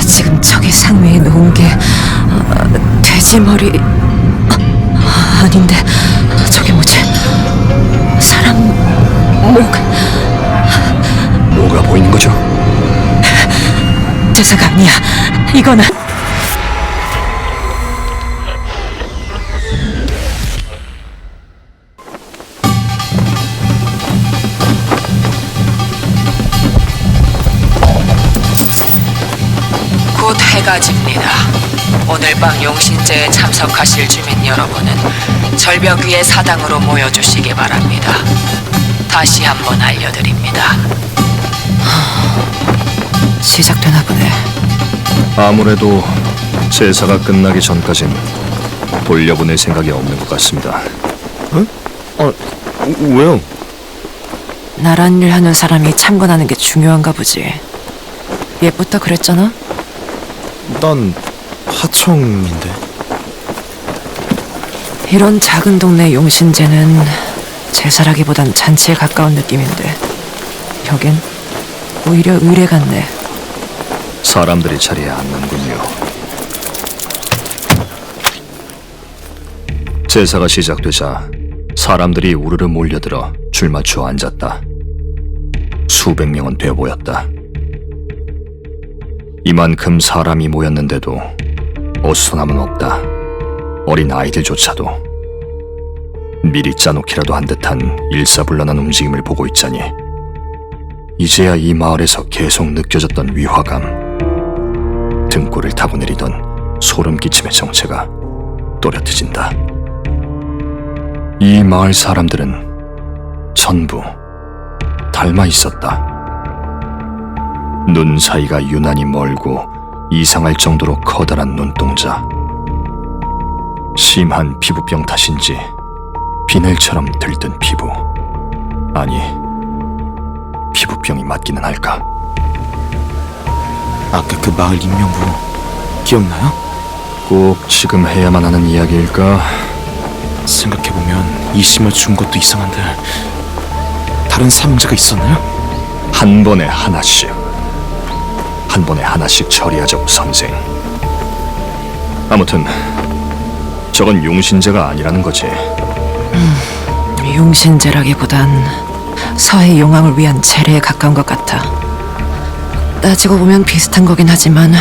지금 저기 상위에 놓은 게 돼지 머리 아닌데 저게 뭐지? 사람 목 뭐가 보이는 거죠? 제사가 아니야. 이거는 곧 해가 집니다. 오늘 밤 용신제에 참석하실 주민 여러분은 절벽 위의 사당으로 모여주시기 바랍니다. 다시 한번 알려드립니다. 시작되나 보네. 아무래도 제사가 끝나기 전까진 돌려보낼 생각이 없는 것 같습니다. 왜요? 나란 일 하는 사람이 참관하는 게 중요한가 보지. 옛부터 그랬잖아? 난 하청인데. 이런 작은 동네 용신제는 제사라기보단 잔치에 가까운 느낌인데 여긴 오히려 의례 같네. 사람들이 자리에 앉는군요. 제사가 시작되자 사람들이 우르르 몰려들어 줄 맞추어 앉았다. 수백 명은 되어 보였다. 이만큼 사람이 모였는데도 어수선함은 없다. 어린 아이들조차도 미리 짜놓기라도 한 듯한 일사불란한 움직임을 보고 있자니 이제야 이 마을에서 계속 느껴졌던 위화감, 등골을 타고 내리던 소름 끼침의 정체가 또렷해진다. 이 마을 사람들은 전부 닮아 있었다. 눈 사이가 유난히 멀고 이상할 정도로 커다란 눈동자, 심한 피부병 탓인지 비늘처럼 들뜬 피부, 아니 피부병이 맞기는 할까? 아까 그 마을 인명부 기억나요? 꼭 지금 해야만 하는 이야기일까? 생각해보면 이심을 준 것도 이상한데 다른 사망자가 있었나요? 한 번에 하나씩, 한 번에 하나씩 처리하자고 선생. 아무튼 저건 용신제가 아니라는 거지. 용신제라기보단 서해 용왕을 위한 제례에 가까운 것 같아. 따지고 보면 비슷한 거긴 하지만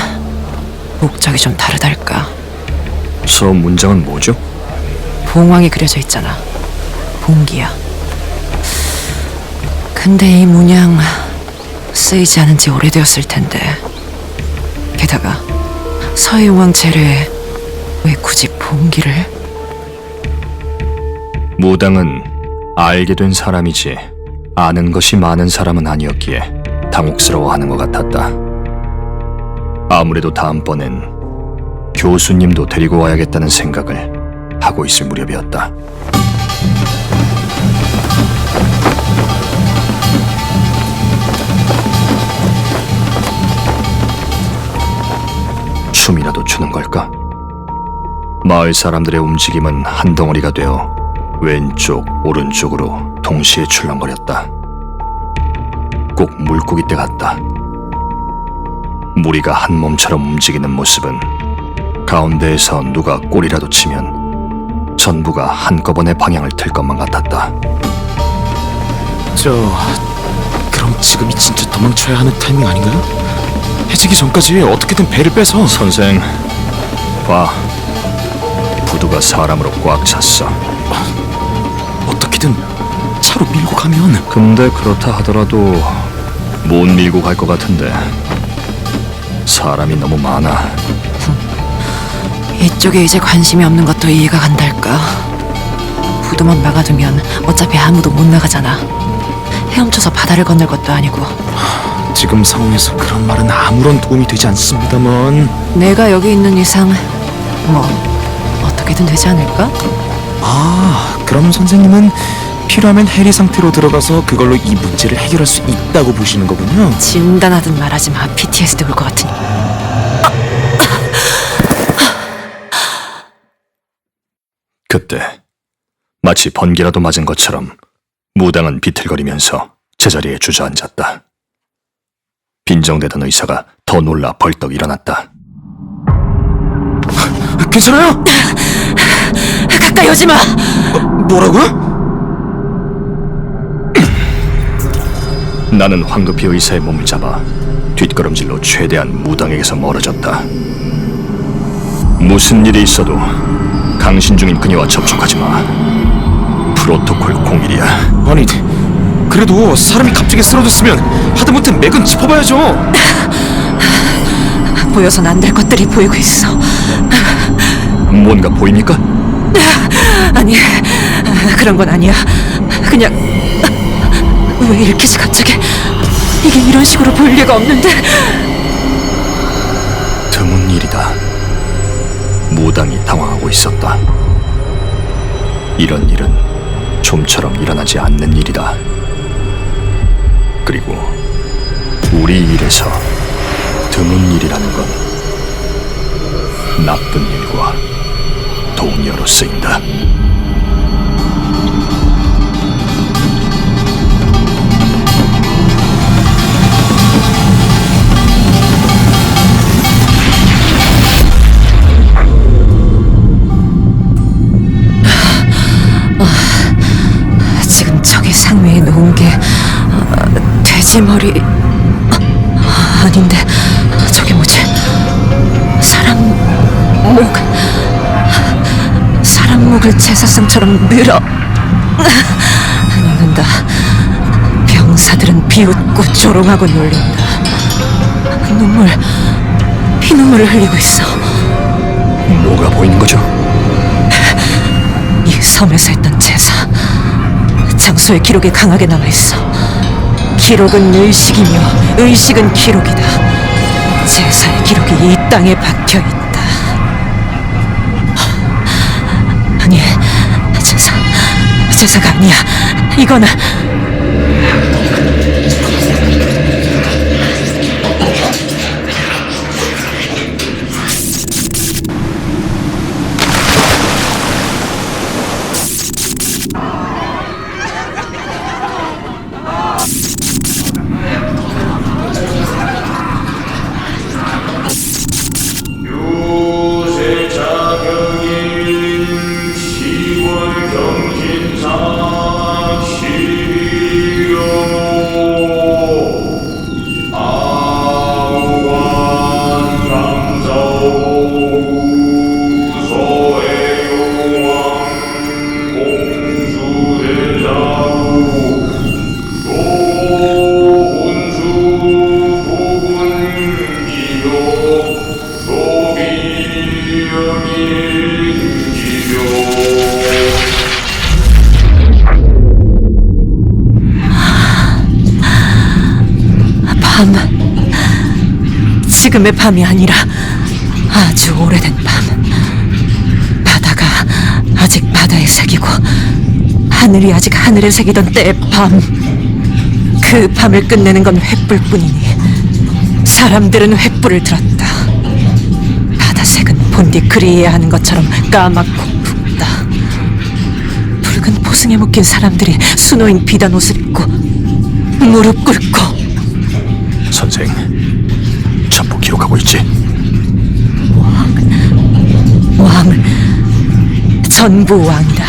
목적이 좀 다르달까. 저 문장은 뭐죠? 봉황이 그려져 있잖아. 봉기야. 근데 이 문양 쓰이지 않은 지 오래되었을 텐데. 게다가 서해용왕 제례에 왜 굳이 봉기를? 무당은 알게 된 사람이지 아는 것이 많은 사람은 아니었기에 당혹스러워하는 것 같았다. 아무래도 다음번엔 교수님도 데리고 와야겠다는 생각을 하고 있을 무렵이었다. 춤이라도 추는 걸까? 마을 사람들의 움직임은 한 덩어리가 되어 왼쪽, 오른쪽으로 동시에 출렁거렸다. 꼭 물고기 떼 같다. 무리가 한 몸처럼 움직이는 모습은 가운데에서 누가 꼬리라도 치면 전부가 한꺼번에 방향을 틀 것만 같았다. 그럼 지금이 진짜 도망쳐야 하는 타이밍 아닌가요? 해지기 전까지 어떻게든 배를 빼서. 선생, 봐. 부두가 사람으로 꽉 찼어. 어떻게든 차로 밀고 가면. 근데 그렇다 하더라도 못 밀고 갈 것 같은데 사람이 너무 많아. 이쪽에 이제 관심이 없는 것도 이해가 간달까. 부두만 막아두면 어차피 아무도 못 나가잖아. 헤엄쳐서 바다를 건널 것도 아니고. 지금 상황에서 그런 말은 아무런 도움이 되지 않습니다만. 내가 여기 있는 이상 뭐 어떻게든 되지 않을까? 그럼 선생님은 필요하면 해리 상태로 들어가서 그걸로 이 문제를 해결할 수 있다고 보시는 거군요. 진단하든 말하지 마. PTSD 올 것 같으니. 그때 마치 번개라도 맞은 것처럼 무당은 비틀거리면서 제자리에 주저앉았다. 빈정대던 의사가 더 놀라 벌떡 일어났다. 괜찮아요? 가까이 오지 마. 뭐라고요? 나는 황급히 의사의 몸을 잡아 뒷걸음질로 최대한 무당에게서 멀어졌다. 무슨 일이 있어도 강신 중인 그녀와 접촉하지 마. 프로토콜 01이야. 아니, 그래도 사람이 갑자기 쓰러졌으면 하다못해 맥은 짚어봐야죠. 보여선 안 될 것들이 보이고 있어. 뭔가 보입니까? 아니, 그런 건 아니야. 그냥 왜 이렇게지 갑자기? 이게 이런 식으로 보일 리가 없는데. 드문 일이다. 무당이 당황하고 있었다. 이런 일은 좀처럼 일어나지 않는 일이다. 그리고 우리 일에서 드문 일이라는 건 나쁜 일과 동료로 쓰인다. 지금 저기 상위에 놓은 게 돼지 머리 아닌데 저게 뭐지? 사람 목을 제사상처럼 늘어 놓는다. 병사들은 비웃고 조롱하고 놀린다. 피눈물을 흘리고 있어. 뭐가 보이는 거죠? 이 섬에서 했던 제사, 장소의 기록이 강하게 남아있어. 기록은 의식이며 의식은 기록이다. 제사의 기록이 이 땅에 박혀있다. 아니, 제사가 아니야. 이거는 지금의 밤이 아니라 아주 오래된 밤. 바다가 아직 바다에 새기고 하늘이 아직 하늘에 새기던 때의 밤. 그 밤을 끝내는 건 횃불뿐이니 사람들은 횃불을 들었다. 바다색은 본디 그리해야 하는 것처럼 까맣고 붉다. 붉은 포승에 묶인 사람들이 수놓인 비단 옷을 입고 무릎 꿇고. 선생, 전부 기록하고 있지? 왕, 전부 왕이다.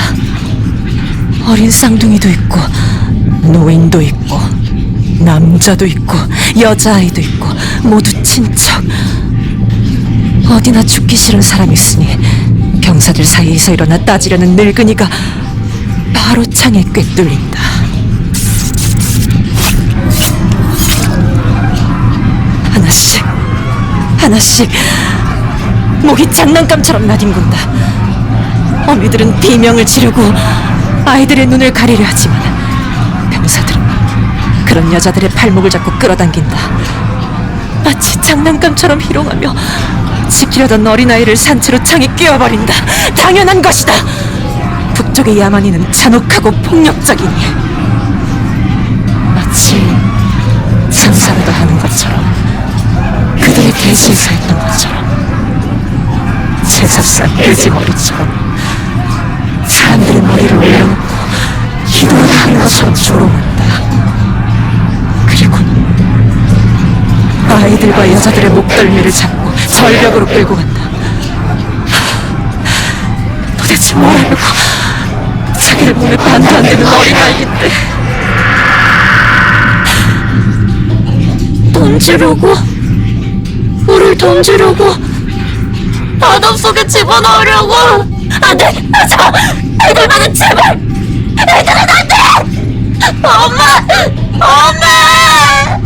어린 쌍둥이도 있고 노인도 있고 남자도 있고 여자아이도 있고 모두 친척. 어디나 죽기 싫은 사람이 있으니 병사들 사이에서 일어나 따지려는 늙은이가 바로 창에 꿰뚫린다. 하나씩 목이 장난감처럼 나뒹군다. 어미들은 비명을 지르고 아이들의 눈을 가리려 하지만 병사들은 그런 여자들의 발목을 잡고 끌어당긴다. 마치 장난감처럼 희롱하며 지키려던 어린아이를 산채로 창에 끼워버린다. 당연한 것이다. 북쪽의 야만인은 잔혹하고 폭력적이니 마치 천사라도 하는 것처럼, 그들의 대신서 했던 것처럼, 제사상 돼지머리처럼 사람들의 머리를 올려놓고 기도를 하는 것처럼 조롱한다. 그리고 남자들과 여자들의 목덜미를 잡고 절벽으로 끌고 간다. 도대체 뭘 하려고? 자기를 몸에 반도 안 되는 어린아이인데 던지려고? 물을 던지려고? 바닷속에 집어넣으려고? 안돼! 하지마! 애들만은 제발! 애들은 안돼! 엄마! 엄마!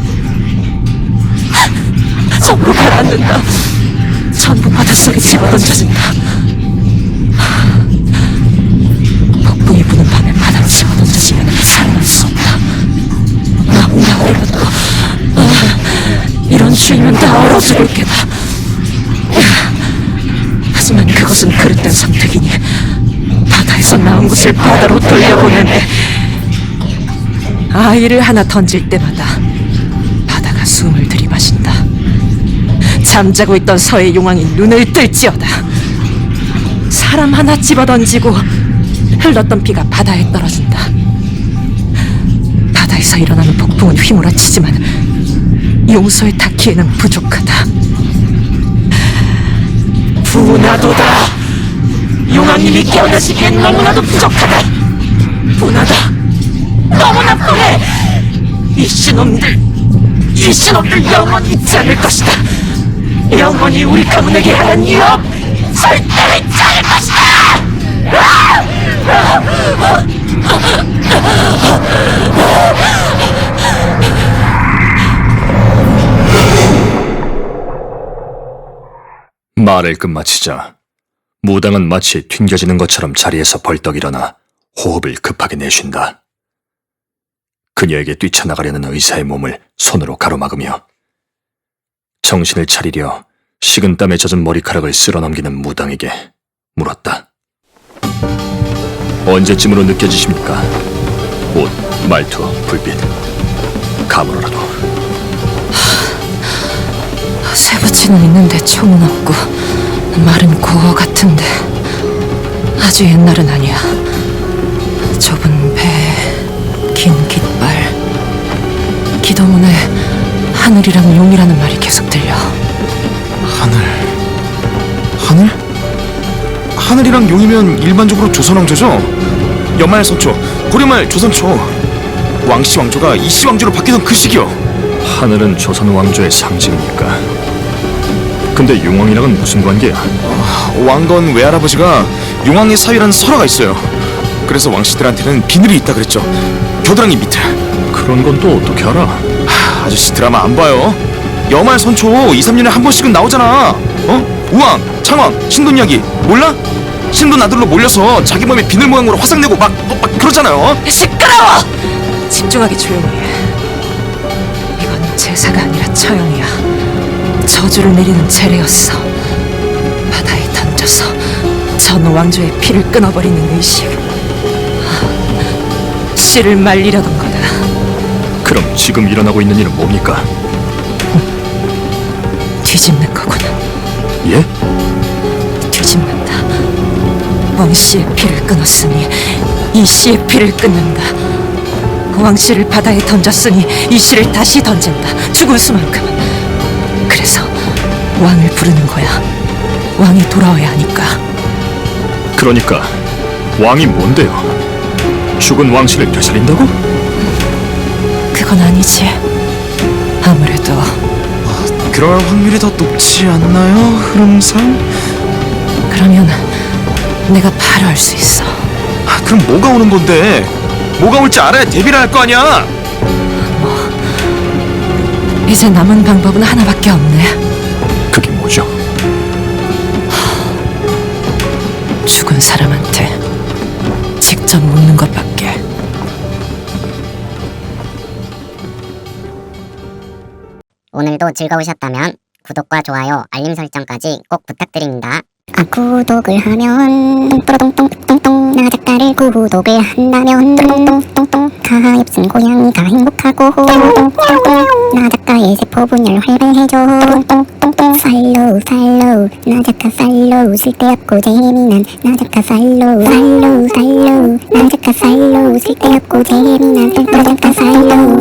전부 가라앉는다. 전부 바닷속에 집어던져진다. 폭풍이 부는 밤에 바다로 집어던져지면 살아날 수 없다. 나 어려도 이런 추위면 다 얼어 죽을 게다. 하지만 그것은 그릇된 선택이니 바다에서 나온 것을 바다로 돌려보내네. 아이를 하나 던질 때마다 바다가 숨을 들이마신다. 잠자고 있던 서해 용왕이 눈을 뜰지어다. 사람 하나 집어던지고 흘렀던 피가 바다에 떨어진다. 바다에서 일어나는 폭풍은 휘몰아치지만 용서에 닿기에는 부족하다. 분하도다. 용왕님이 깨어나시기엔 너무나도 부족하다. 분하다. 너무나 분해. 이 신놈들 영원히 있지 않을 것이다. 영원히 우리 가문에게 하는 위협 절대 잊지 않을 것이다. 말을 끝마치자 무당은 마치 튕겨지는 것처럼 자리에서 벌떡 일어나 호흡을 급하게 내쉰다. 그녀에게 뛰쳐나가려는 의사의 몸을 손으로 가로막으며 정신을 차리려 식은땀에 젖은 머리카락을 쓸어넘기는 무당에게 물었다. 언제쯤으로 느껴지십니까? 옷, 말투, 불빛, 감으로라도. 쇠붙이는 있는데 총은 없고 말은 고어 같은데 아주 옛날은 아니야. 좁은 배, 긴 깃발, 기도문에 하늘이랑 용이라는 말이 계속 들려. 하늘? 하늘이랑 용이면 일반적으로 조선왕조죠? 연말 선조, 고려말 조선초. 왕씨 왕조가 이씨 왕조로 바뀌던 그 시기요. 하늘은 조선 왕조의 상징이니까. 근데 용왕이랑은 무슨 관계야? 왕건 외할아버지가 용왕의 사위라는 설화가 있어요. 그래서 왕씨들한테는 비늘이 있다 그랬죠. 겨드랑이 밑에. 그런 건 또 어떻게 알아? 아저씨 드라마 안 봐요? 여말 선초 2, 3년에 한 번씩은 나오잖아. 우왕, 창왕, 신돈 이야기 몰라? 신돈 아들로 몰려서 자기 몸에 비늘 모양으로 화상 내고 막 그러잖아요. 시끄러워! 집중하게 조용히 해. 이건 제사가 아니라 처형이야. 저주를 내리는 제례였어. 바다에 던져서 전 왕조의 피를 끊어버리는 의식. 씨를 말리려던 거다. 그럼 지금 일어나고 있는 일은 뭡니까? 뒤집는 거구나. 예? 뒤집는다. 왕씨의 피를 끊었으니 이씨의 피를 끊는다. 왕씨를 바다에 던졌으니 이씨를 다시 던진다. 죽을 수만큼은. 그래서 왕을 부르는 거야. 왕이 돌아와야 하니까. 그러니까 왕이 뭔데요? 죽은 왕씨를 되살린다고? 그건 아니지. 아무래도 그럴 확률이 더 높지 않나요, 흐름상? 그러면 내가 바로 알 수 있어. 그럼 뭐가 오는 건데? 뭐가 올지 알아야 대비를 할 거 아니야? 이제 남은 방법은 하나밖에 없네. 그게 뭐죠? 죽은 사람한테 직접 묻는 것밖에. 오늘도 즐거우셨다면 구독과 좋아요, 알림 설정까지 꼭 부탁드립니다. 구독을 하면 똥똥똥똥똥 나 작가를 구독을 한다면 똥똥똥똥 가엾은 고양이가 행복하고 똥똥똥똥 나 작가의 세포 분열 활발해져 똥똥똥똥 팔로우 나 작가 팔로우 쓸데없고 재미난 나 작가 팔로우 나 작가 팔로우 쓸데없고 재미난 나 작가 팔로우